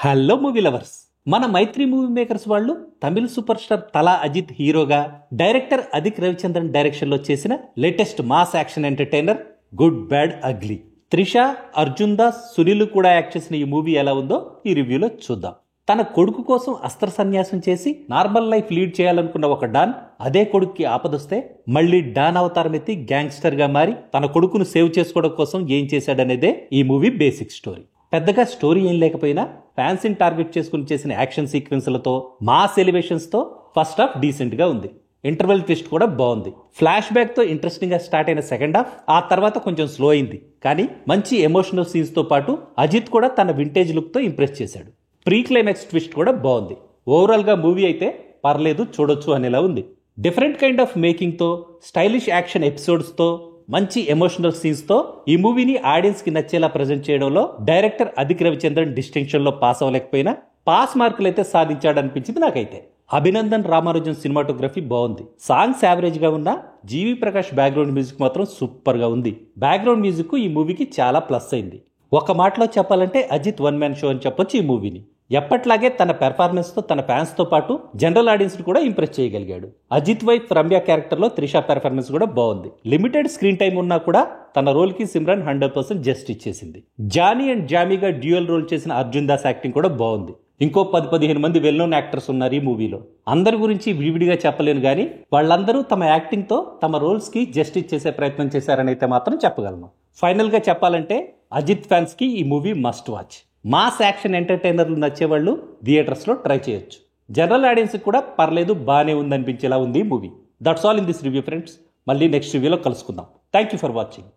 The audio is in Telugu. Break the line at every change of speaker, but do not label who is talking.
Hello movie lovers. మన మైత్రి మూవీ మేకర్స్ వాళ్ళు తమిళ సూపర్ స్టార్ తలా అజిత్ హీరోగా, డైరెక్టర్ అదిక్ రవిచంద్రన్ డైరెక్షన్ లో చేసిన latest mass action entertainer good bad ugly. Trisha, Arjun Das, Sunil కూడా యాక్ట్ చేసిన ఈ మూవీ ఎలా ఉందో ఈ రివ్యూలో చూద్దాం. తన కొడుకు కోసం అస్త్ర సన్యాసం చేసి నార్మల్ లైఫ్ లీడ్ చేయాలనుకున్న ఒక డాన్ అదే కొడుక్కి ఆపదొస్తే మళ్ళీ డాన్ అవతారం ఎత్తి గ్యాంగ్స్టర్ గా మారి తన కొడుకును సేవ్ చేసుకోవడం కోసం ఏం చేశాడనేదే ఈ మూవీ బేసిక్ స్టోరీ. పెద్దగా స్టోరీ ఏం లేకపోయినా ఫ్యాన్సీని టార్గెట్ చేసుకుని చేసిన యాక్షన్ సీక్వెన్స్లతో, మాస్ ఎలివేషన్స్ తో ఫస్ట్ హాఫ్ డీసెంట్ గా ఉంది. ఇంటర్వెల్ ట్విస్ట్ కూడా బాగుంది. ఫ్లాష్ బ్యాక్ తో ఇంట్రెస్టింగ్ గా స్టార్ట్ అయిన సెకండ్ హాఫ్ ఆ తర్వాత కొంచెం స్లో అయింది. కానీ మంచి ఎమోషనల్ సీన్స్ తో పాటు అజిత్ కూడా తన వింటేజ్ లుక్ తో ఇంప్రెస్ చేశాడు. ప్రీ క్లైమాక్స్ ట్విస్ట్ కూడా బాగుంది. ఓవరాల్ గా మూవీ అయితే పర్లేదు, చూడొచ్చు అనేలా ఉంది. డిఫరెంట్ కైండ్ ఆఫ్ మేకింగ్ తో, స్టైలిష్ యాక్షన్ ఎపిసోడ్స్ తో, మంచి ఎమోషనల్ సీన్స్ తో ఈ మూవీని ఆడియన్స్ కి నచ్చేలా ప్రజెంట్ చేయడంలో డైరెక్టర్ అదిక్ రవిచంద్రన్ డిస్టింక్షన్ లో పాస్ అవ్వలేకపోయినా పాస్ మార్కులు అయితే సాధించాడనిపించింది నాకైతే. అభినందన్ రామానుజన్ సినిమాటోగ్రఫీ బాగుంది. సాంగ్స్ యావరేజ్ గా ఉన్న జీవి ప్రకాష్ బ్యాక్గ్రౌండ్ మ్యూజిక్ మాత్రం సూపర్ గా ఉంది. బ్యాక్గ్రౌండ్ మ్యూజిక్ ఈ మూవీకి చాలా ప్లస్ అయింది. ఒక మాటలో చెప్పాలంటే అజిత్ వన్ మ్యాన్ షో అని చెప్పొచ్చు ఈ మూవీని. ఎప్పట్లాగే తన పెర్ఫార్మెన్స్ తో తన ఫ్యాన్స్ తో పాటు జనరల్ ఆడియన్స్ ని కూడా ఇంప్రెస్ చేయగలిగాడు. అజిత్ వైఫ్ రమ్య క్యారెక్టర్ లో త్రిష పెర్ఫార్మెన్స్ కూడా బాగుంది. లిమిటెడ్ స్క్రీన్ టైం ఉన్నా కూడా తన రోల్ కి సిమ్రన్ 100% జస్ట్ ఇచ్చేసింది. జానీ అండ్ జామీగా డ్యూయల్ రోల్ చేసిన అర్జున్ దాస్ యాక్టింగ్ కూడా బాగుంది. ఇంకో 10-15 మంది వెల్ నోన్ యాక్టర్స్ ఉన్నారు ఈ మూవీలో. అందరి గురించి విడివిడిగా చెప్పలేను కానీ వాళ్ళందరూ తమ యాక్టింగ్ తో తమ రోల్స్ కి జస్టిస్ చేసే ప్రయత్నం చేశారని అయితే మాత్రం చెప్పగలను. ఫైనల్ గా చెప్పాలంటే అజిత్ ఫ్యాన్స్ కి ఈ movie must watch. Mass action ఎంటర్టైనర్లు నచ్చేవాళ్ళు థియేటర్స్ లో ట్రై చేయొచ్చు. జనరల్ ఆడియన్స్ కూడా పర్లేదు, బాగానే ఉందనిపించేలా ఉంది ఈ movie. That's all in this review friends. మళ్ళీ నెక్స్ట్ రివ్యూలో కలుసుకుందాం. Thank you for watching.